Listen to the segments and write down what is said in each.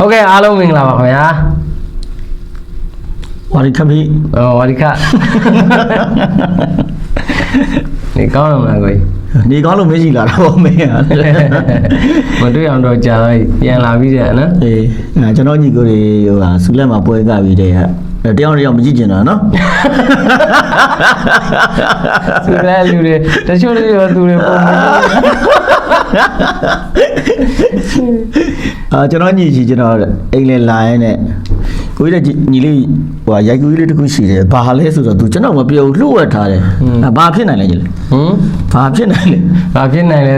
ဟုတ်ကဲ့အားလုံးမင်္ဂလာပါခင်ဗျာဝါရီခပ်ပြီဝါရီခနေကောင်းလားမလားကိုနေကောင်းလို့မရှိလာတော့မင်းကမတွေ့အောင်တော့ကြာတော့ပြန်လာပြီးတယ်နော်အေးကျွန်တော်ညီကိုတွေဟိုဟာဆူလက်မှာပွဲကပြီးတဲ့တယောက်တယောက်မကြည့်ကျင်တာနော်ဆူလက်လူတွေတချို့တွေသူတွေပုံမှန်ကျွန်တော်ညီကြီးကျွန်တော်အိမ်လေလာရင်နဲ့ကိုကြီးတဲ့ညီလေးဟိုရိုက်ကူးလေးတစ်ခုရှိတယ်ဘာလဲဆိုတော့သူကျွန်တော်မပြောလှုပ်ဝက်ထားတယ်ဘာဖြစ်နိုင်လဲညီလေးဘာဖြစ်နိုင်လဲ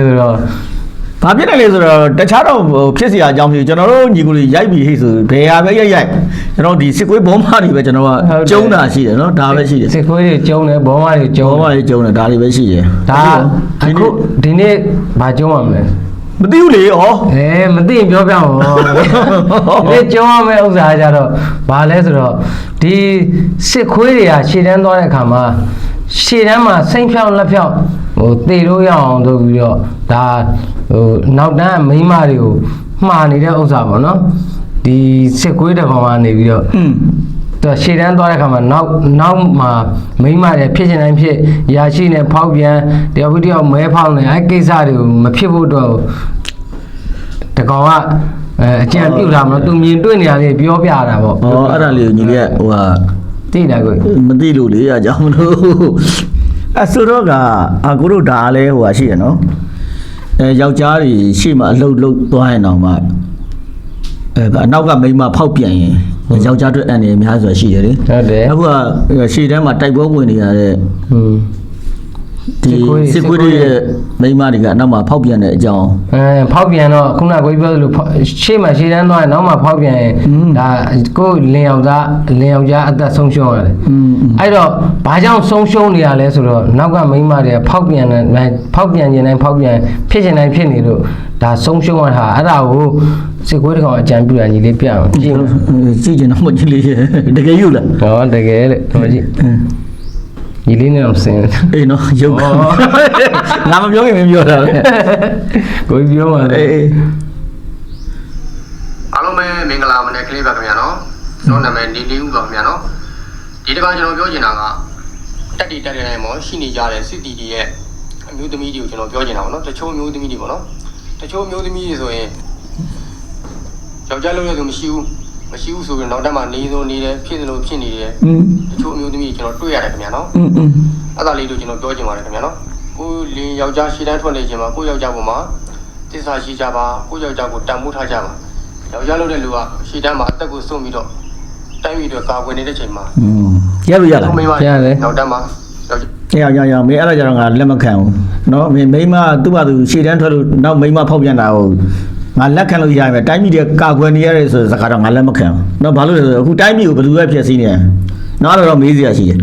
ဆိုတော့ဘာဖြစ်နိုင်လဲဆိုတော့တခြားတော့ဖြစ်စရာအကြောင်းမရှိကျွန်တော်တို့ညီကိုလေးရိုက်ပြီးဟိဆိုဘယ်ဟာပဲရိုက်ကျွန်တော်ဒီစစ်ကွေးဘောမတွေပဲကျွန်တော်ကကျုံးတာရှိတယ်နော်ဒါပဲရှိတယ်စစ်ကွေးတွေကျုံးတယ်ဘောမတွေကျုံးတယ်ဒါတွေပဲရှိတယ်ဒါအခုဒီနေ့ဘာကျုံးရမလဲမသိဘူးလေဩမသိရင်ပြောပြအောင်ဒီကျုံးရမယ့်ဥစ္စာကြတော့ဘာလဲဆိုတော့ဒီစစ်ခွေးတွေကရှေ့တန်းသွားတဲ့အခါမှာရှေ့တန်းမှာစိမ့်ဖြောင်းလက်ဖြောင်းတေလို့ရအောင်ဆိုပြီးတော့ဒါနောက်တန်းမိန်းမတွေကိုမှားနေတဲ့ဥစ္စာပေါ့နော်ဒီစစ်ခွေးတစ်ကောင်ကနေပြီးတော့သူရှေ့တန်းသွားတဲ့အခါမှာနောက်မှာမိန်းမတွေဖြစ်ချင်တိုင်းဖြစ်ရာရှိနေဖောက်ပြန်တယောက်ပြီးတယောက်မဲဖောက်နေအဲ့ကိစ္စတွေကိုမဖြစ်ဖို့တော့တကောင်ကအကြံပြုလာမလို့သူမြင်တွေ့နေရလေးပြောပြတာပေါ့အဲ့ဒါလေးကိုညီလေးကဟိုဟာသိတာကိုမသိလို့လေအကြောင်းမလို့အဆိုတော့ကအကိုတို့ဒါလည်းဟိုဟာရှိရနော်ယောက်ျားတွေရှေ့မှာအလှုပ်သွားရင်တော့မှအနောက်ကမိန်းမဖောက်ပြန်ရင်ယောက်ျားတို့အန်နေအများဆိုရှိတယ်လေဟုတ်တယ်အခုကရှေ့တန်းမှာတိုက်ပွဲဝင်နေရတဲ့ဒီစစ်ကွေးရဲ့မိန်းမတွေကအနောက်မှာဖောက်ပြန်တဲ့အကြောင်းဖောက်ပြန်တော့ခုနကကိုပြောသလိုရှေ့မှာရှေ့တန်းသွားရင်နောက်မှာဖောက်ပြန်ရင်ဒါကိုလင်ယောက်ျားအသက်ဆုံးရှုံးရတယ်အဲ့တော့ဘာကြောင့်ဆုံးရှုံးနေရလဲဆိုတော့နောက်ကမိန်းမတွေကဖောက်ပြန်ခြင်းတိုင်းဖောက်ပြန်ဖြစ်ခြင်းတိုင်းဖြစ်နေလို့ဒါဆုံးရှုံးရတာအဲ့ဒါကိုစစ်ကွေးတကောင်အကြံပြုတာညီလေးပြအောင်ကြည့်ကျင်တော့မကြည့်လေးတကယ်ယူလားဟောတကယ်လေဟောကြည့်ညီလေးနဲ့အောင်စင်အေးနော်ရုပ်ငါမပြောရင်မပြောတာပဲကိုပြောပါလေအားလုံးပဲမင်္ဂလာမနေ့ကလေးပါခင်ဗျာနော်ကျွန်တော်နာမည်နေလေးဦးပါခင်ဗျာနော်ဒီတစ်ခါကျွန်တော်ပြောချင်တာကတက်တီတက်တိုင်းမှာရှိနေကြတဲ့စစ်တီတွေရဲ့အမျိုးသမီးတွေကိုကျွန်တော်ပြောချင်တာပေါ့နော်တချို့အမျိုးသမီးတွေပေါ့နော်တချို့အမျိုးသမီးတွေဆိုရင်ယောက်ျားလုံးလည်းမရှိဘူးဆိုရင်နောက်တက်မှာနေစုံနေတယ်ဖြစ်တယ်လို့ဖြစ်နေတယ်တချို့အမျိုးသမီးကျွန်တော်တွေ့ရတယ်ခင်ဗျာနော်အဲ့ဒါလေးတို့ကျွန်တော်ပြောချင်ပါတယ်ခင်ဗျာနော်ကိုလင်းယောက်ျားရှည်တန်းထွက်နေခြင်းမှာကိုယောက်ျားပေါ်မှာတစ္ဆာရှိကြပါကိုယောက်ျားကိုတန်ဖိုးထားကြပါယောက်ျားလုပ်တဲ့လူကရှည်တန်းမှာအသက်ကိုစွန့်ပြီးတော့တိုင်းပြည်တွေကာကွယ်နေတဲ့ချိန်မှာရလို့ရလားရတယ်နောက်တက်မှာရမင်းအဲ့ဒါကြတော့ငါလက်မခံဘူးเนาะမင်းမိမသူ့ဘာသူရှည်တန်းထွက်လို့နောက်မိမဖောက်ပြန်တာဟုတ်ငါလက်ခံလို့ရရမယ်တိုင်းပြည်တွေကာကွယ်နေရတဲ့ဆိုစကားတော့ငါလက်မခံဘူးเนาะဘာလို့လဲဆိုတော့အခုတိုင်းပြည်ကိုဘယ်သူပဲဖျက်ဆီးနေတယ်နော်တော့မေးစရာရှိတယ်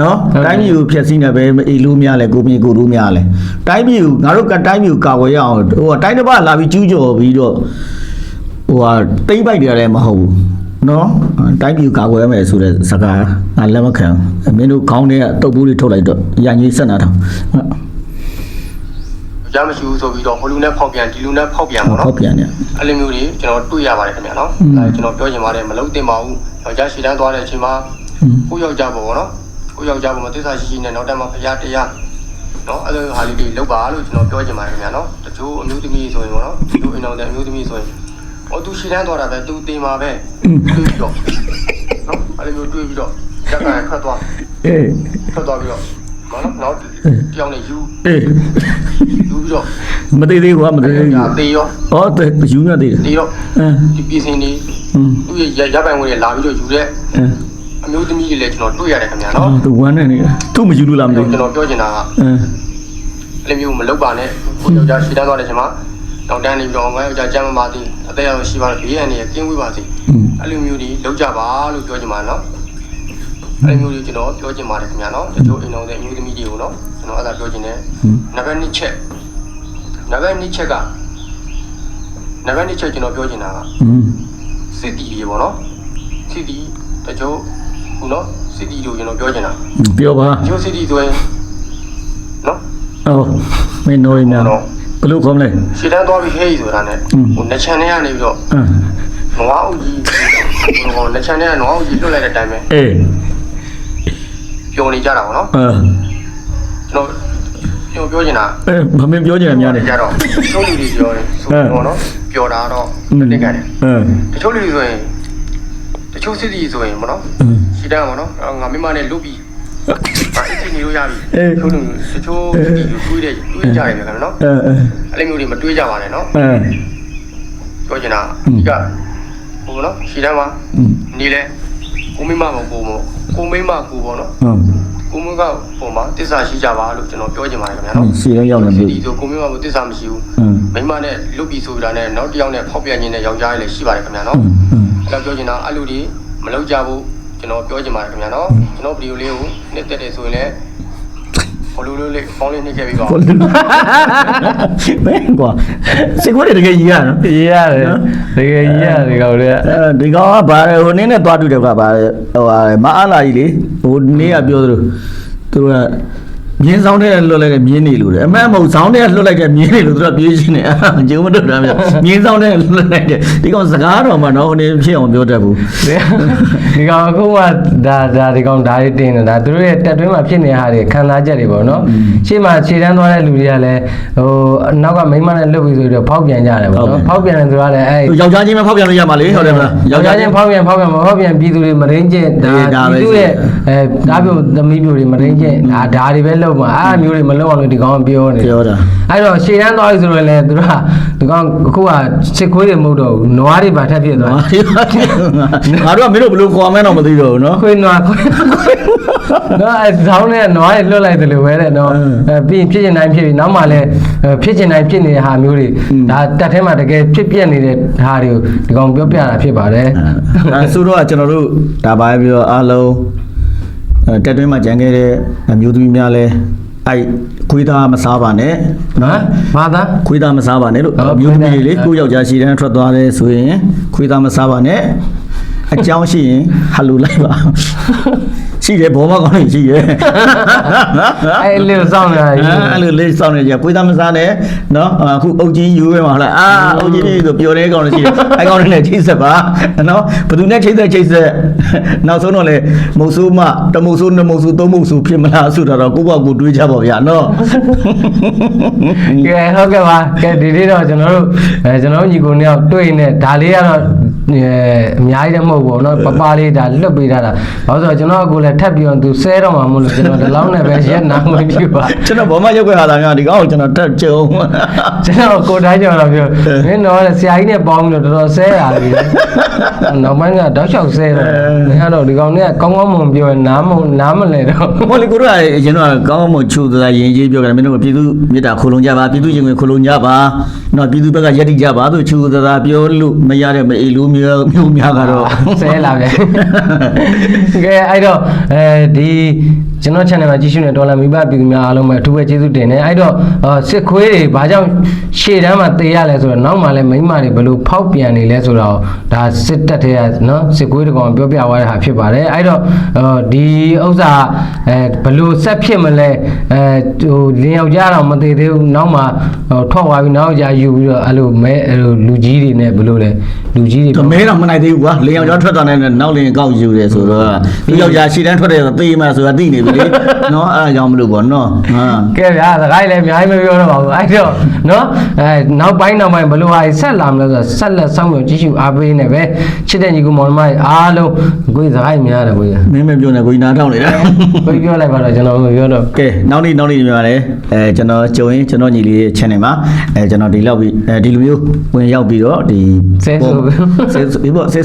နော်တိုင်းပြည်ကိုဖျက်ဆီးနေပဲအေးလို့များလဲကိုမြေကိုလို့များလဲတိုင်းပြည်ကိုငါတို့ကတိုင်းပြည်ကိုကာကွယ်ရအောင်ဟိုတိုင်းတစ်ပါးလာပြီးကျူးကျော်ပြီးတော့ဟိုဟာတိမ့်ပိုက်တယ်လည်းမဟုတ်ဘူးနော်တိုင်းပြည်ကိုကာကွယ်ရမယ်ဆိုတဲ့စကားငါလက်မခံမင်းတို့ခေါင်းထဲကတုပ်ဘူးတွေထုတ်လိုက်တော့ရန်ကြီးဆက်နာထောင်ရမရှိဘူးဆိုပြီးတော့ဟိုလူနဲ့ဖောက်ပြန်ဒီလူနဲ့ဖောက်ပြန်ပေါ့နော်ဖောက်ပြန်တယ်အဲ့လိုမျိုးတွေကျွန်တော်တွေ့ရပါတယ်ခင်ဗျာနော်အဲကျွန်တော်ပြောချင်ပါတယ်မလုံးတင်ပါဘူးယောက်ျားရှည်တန်းသွားတဲ့အချိန်မှာကိုယောက်ျားပေါ့နော်ကိုယောက်ျားပေါ့မသစ္စာရှိနဲ့နောက်တက်မှာဖရားတရားနော်အဲ့လိုဟာလေးတွေလောက်ပါလို့ကျွန်တော်ပြောချင်ပါတယ်ခင်ဗျာနော်တချို့အမျိုးသမီးဆိုရင်ပေါ့နော်ဒီလိုအိမ်အောင်တဲ့အမျိုးသမီးဆိုရင်ဟောသူရှည်တန်းသွားတာပဲသူတင်ပါပဲတွေ့ပြီးတော့နော်အဲ့လိုမျိုးတွေ့ပြီးတော့ဇက်ကထွက်သွားထွက်သွားပြီးတော့နော်တယောက်နဲ့ယူပြီးတော့မသေးသေးကွာမသေးသေးတေးရောဟောယူရသေးတယ်တေးရောဒီပြည်စင်နေသူရဲ့ရပိုင်ဝင်တွေလာပြီးတော့ယူတဲ့အမျိုးသမီးတွေလည်းကျွန်တော်တွေ့ရတယ်ခင်ဗျာနော်သူဝမ်းနေတယ်သူ့မယူလို့လားမသိဘူးကျွန်တော်ပြောချင်တာကအဲ့လိုမျိုးမလုပ်ပါနဲ့ကိုယောက်ျားရှည်တန်းသွားတဲ့ချိန်မှာတောင်တန်းနေပြီးတော့ငါယောက်ျားကြမ်းမပါသေးအသက်ရရှိပါဘေးရန်တွေကင်းဝေးပါစေအဲ့လိုမျိုးတွေလုပ်ကြပါလို့ပြောချင်ပါနော်အဲ့လိုမျိုးတွေကျွန်တော်ပြောချင်ပါတယ်ခင်ဗျာနော်တချို့အိမ်တော်တဲ့အမျိုးသမီးတွေကိုနော်ကျွန်တော်အဲ့ဒါပြောချင်တယ်နံပါတ်2ချက်ကျွန်တော်ပြောချင်တာကစစ်တီတွေပေါ့နော်စစ်တီတချို့ခုနော်စစ်တီတို့ကျွန်တော်ပြောချင်တာပြောပါကျိုးစစ်တီဆိုရင်နော်ဟုတ်မင်းနိုးနေဘယ်လိုခေါ်မလဲရှည်တန်းသွားပြီးဟဲ့ဆိုတာနဲ့ဟိုနှစ်ချန်ထဲကနေပြီးတော့ နွားအုပ်ကြီးဟိုလက်ချန်နဲ့နွားအုပ်ကြီးလွတ်လိုက်တဲ့အတိုင်းပဲ အေး ပျော်နေကြတာပေါ့နော်ကျွန်တော်ပြောချင်တာ မမင်းပြောကြတယ်များတယ် ကြတော့ချိုးလူတွေပြောတယ်ဆိုတော့နော်ပျော်တာတော့တက်ခဲ့တယ်တချို့လူတွေဆိုရင်တချို့စစ်တီဆိုရင်ပေါ့နော်ရှိတယ်ပေါ့နော်ငါမိမနဲ့လုတ်ပြီးအဲ့ဒီနေလို့ရပြီချိုးလူတချို့စစ်တီတွေတွေးကြတယ်ခင်ဗျာနော်အဲ့လိုမျိုးတွေမတွေးကြပါနဲ့နော်ပြောချင်တာဒီကဟိုနော်ရှိတယ်မှာနေလဲကိုမိမမကိုပေါ့ကိုမိမကိုပေါ့နော်ကိုမကပုံမှာတစ္ဆာရှိကြပါလို့ကျွန်တော်ပြောချင်ပါတယ်ခင်ဗျာနော် စီတော့ရောက်နေပြီ ဒီဆိုကိုမျိုးကတစ္ဆာမရှိဘူးမိမနဲ့လုတ်ပြီးဆိုတာနဲ့နောက်တစ်ယောက်နဲ့ဖောက်ပြန်ခြင်းနဲ့ယောက်ျားလေးရှိပါတယ်ခင်ဗျာနော်အဲ့တော့ပြောချင်တာအဲ့လိုဒီမလုပ်ကြဘူးကျွန်တော်ပြောချင်ပါတယ်ခင်ဗျာနော်ကျွန်တော်ဗီဒီယိုလေးကိုနှစ်သက်တယ်ဆိုရင်လည်းဘလိုလိုလေးပေါင်းလေးနှိပ်ခဲ့ပြီးပါ ဘယ်ကွာစိတ်ကိုတကယ်ကြီးရနော် ရေးရတယ်တကယ်ကြီးရတယ်ကောင်တွေက ဒီကောင်ကဘာလဲဟိုနင်းနဲ့သွားတူတယ်ကဘာလဲဟိုမအားလာကြီးလေဟိုနေ့ကပြောသလိုသူကမြင်းဆောင်တဲ့လွတ်လိုက်တဲ့မြင်းနေလို့တယ်အမှန်မဟုတ်ဆောင်တဲ့လွတ်လိုက်တဲ့မြင်းနေလို့သူကပြေးရှင်နေဂျုံမတို့တာမြမြင်းဆောင်တဲ့လွတ်လိုက်တဲ့ဒီကောင်စကားတော်မှတော့ဟိုနေဖြစ်အောင်ပြောတတ်ဘူး ဒီကောင်အခုကဒါဒီကောင်ဓာတ်တွေတင်းနေတာသူတို့ရဲ့တက်တွင်းမှာဖြစ်နေတဲ့ဟာတွေခံစားချက်တွေပေါ့နော်ရှေ့မှာခြေတန်းသွားတဲ့လူတွေကလည်းဟိုနောက်ကမိန်းမနဲ့လွတ်ပြီးဆိုတော့ဖောက်ပြန်ကြတယ်ပေါ့နော်ဖောက်ပြန်တယ်ဆိုတာလည်းအဲ ယောက်ျားချင်းပဲဖောက်ပြန်လို့ရမှာလေဟုတ်တယ်မလား ယောက်ျားချင်းဖောက်ပြန်မဖောက်ပြန်ပြည်သူတွေမရင်းကျင်ဒါပြည်သူရဲ့ဓာတ်ပြုတ်သမီးပြိုတွေမရင်းကျင်ဒါတွေပဲလုပ်မှာအားမျိုးတွေမလုပ်အောင်လို့ဒီကောင်ပြောနေ ပြောတာ အဲ့တော့ရှေ့တန်းသွားပြီဆိုတော့လည်းသူကဒီကောင်အခုကစစ်ခွေးတွေမဟုတ်တော့ဘူးနွားတွေပါထပ်ဖြစ်သွား ငါတို့ကမင်းတို့ဘယ်လိုခေါ်မှန်းတော့မသိတော့ဘူးနော် ခွေးနွားခွေးနော်အဲဇောင်းနဲ့နွားတွေလွတ်လိုက်တယ်လို့ပဲတဲ့နော်ပြီးဖြစ်ချင်တိုင်းဖြစ်ပြီးနောက်မှလည်းဖြစ်ချင်တိုင်းဖြစ်နေတဲ့ဟာမျိုးတွေဒါတက်ထဲမှာတကယ်ဖြစ်ပြနေတဲ့ဟာတွေကိုဒီကောင်ပြောပြတာဖြစ်ပါတယ် အဲဆိုတော့ကျွန်တော်တို့ဒါပါပဲပြောအားလုံးတက်တွင်းမှာကြံခဲ့တဲ့အမျိုးသမီးများလဲအဲ့ခွေးသားမစားပါနဲ့ နော်ဘာသာ ခွေးသားမစားပါနဲ့လို့အမျိုးသမီးလေးကိုယောက်ျားရှိတဲ့ထွက်သွားတယ်ဆိုရင်ခွေးသားမစားပါနဲ့အကြောင်းရှိရင်ဟယ်လိုလိုက်ပါရှိတယ်ဘောမကောင်းနေရှိတယ် အဲ့လေးစောင့်နေတာကြီး အဲ့လိုလေးစောင့်နေကြခွေးသားမစားနဲ့နော်အခုအုတ်ကြီးယူပဲမှာဟုတ်လားအုတ်ကြီးလေးဆိုပျော်တဲ့ကောင်လေးရှိတယ်အဲ့ကောင်လေးနဲ့ချိတ်ဆက်ပါနော်ဘယ်သူနဲ့ချိတ်ဆက်နောက်ဆုံးတော့လေမုတ်ဆိုးမတမုတ်ဆိုးနှစ်မုတ်ဆိုးသုံးမုတ်ဆိုးဖြစ်မလားဆိုတော့ကိုယ့်ဘောက်ကိုတွေးကြပါဗျာနော် ကဲဟုတ်ကဲ့ပါကဲဒီနေ့တော့ကျွန်တော်တို့ညီကိုနှစ်ယောက်တွေ့နေဒါလေးကတော့အများကြီးတော့မဟုတ်ဘူးเนาะပပလေးဒါလွတ်ပေးထားတာဘာလို့ဆိုတော့ကျွန်တော်ကလည်းထပ်ပြီးတော့သူဆဲတော့မှာမဟုတ်လို့ကျွန်တော်ဒီလောက်နဲ့ပဲရက်နာမပြပါ ကျွန်တော်ဘောမရုပ်ခွဲဟာတာများဒီကောင်ကိုကျွန်တော်တက်ကြုံ ကျွန်တော်ကိုတိုင်းကြော်တော့ပြောမင်းတော့ဆရာကြီးနဲ့ပေါင်းပြီးတော့တော်တော်ဆဲရပြီနောက်ပိုင်းကတောက်လျှောက်ဆဲတော့မင်းကတော့ဒီကောင်နဲ့ကောင်းကောင်းမွန်ပြောနားမလဲတော့ ဟိုလေကိုတို့ကအရင်တော့ကောင်းမချိုးသားရင်ကြီးပြောကြတယ်မင်းတို့ပြည်သူမေတ္တာခိုလုံကြပါပြည်သူရင်ဝင်ခိုလုံကြပါနော်ပြည်သူဘက်ကယက်တိကြပါဆိုချိုးသားပြောလို့မရတဲ့မအေးလူမျိုးများကတော့ ဆဲလာပဲကဲအဲ့တော့ဒီကျွန်တော် channel မှာကြည့်ရှုနေဒေါ်လာမိဘပြည်သူများအားလုံးပဲအထူးပဲကျေးဇူးတင်တယ်အဲ့တော့စစ်ခွေးတွေဘာကြောင့်ရှေ့တန်းမှာတေးရလဲဆိုတော့နောက်မှလည်းမိမတွေဘယ်လိုဖောက်ပြန်နေလဲဆိုတော့ဒါစစ်တက်တဲ့နော်စစ်ခွေးတကောင်ပြောပြသွားတဲ့ဟာဖြစ်ပါတယ်အဲ့တော့ဒီဥစ္စာဘယ်လိုဆက်ဖြစ်မလဲဟိုလင်းယောက်ျားတော့မသေးသေးဘူးနောက်မှထွက်သွားပြီးနောက်ကြယူပြီးတော့အဲ့လိုမဲလူကြီးတွေနဲ့ဘယ်လိုလဲလူကြီးတွေ တမဲတော့မနိုင်သေးဘူးကွာလေယောက်ျားထွက်သွားတဲ့နောက်လင်းကောက်ယူတယ်ဆိုတော့ဒီယောက်ျားရှည်တန်းထွက်တယ်ဆိုသေမှဆိုတာသိနေပြီလေနော်အဲ့ဒါကြောင့်မလို့ပေါ့နော်ဟာ ကဲဗျာစကားလည်းအများကြီးမပြောတော့ပါဘူးအဲ့တော့နော်နောက်ပိုင်းဘယ်လိုဟာဆက်လာမလဲဆိုတော့ဆက်လက်ဆောင်ပြီးကြည့်ရှုအားပေးနေပဲချစ်တဲ့ညီကူမောင်နှမအားလုံးကိုယ်စကားများတယ်ကိုယ် မင်းမပြောနဲ့ကိုကြီးနားထောင်နေတာ ကိုပြောလိုက်ပါတော့ကျွန်တော်မပြောတော့ ကဲနောက်နေ့ပြောရတယ်ကျွန်တော်ကြုံရင်ကျွန်တော်ညီလေးရဲ့ channel မှာကျွန်တော်ဒီလောက်ပြီးဒီလိုမျိုးဝင်ရောက်ပြီးတော့ဒီဆဲ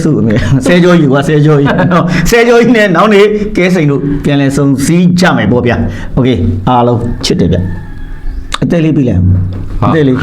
ဆူအမေဆဲကြောကြီးကွာဆဲကြောကြီးနော်ဆဲကြောကြီးနဲ့နောက်နေ့ကဲစိန်တို့ပြန်လဲစုံစည်းကြမယ်ပေါ့ဗျာโอเคအားလုံးချစ်တယ်ဗျအသေးလေးပြီးလဲအသေးလေး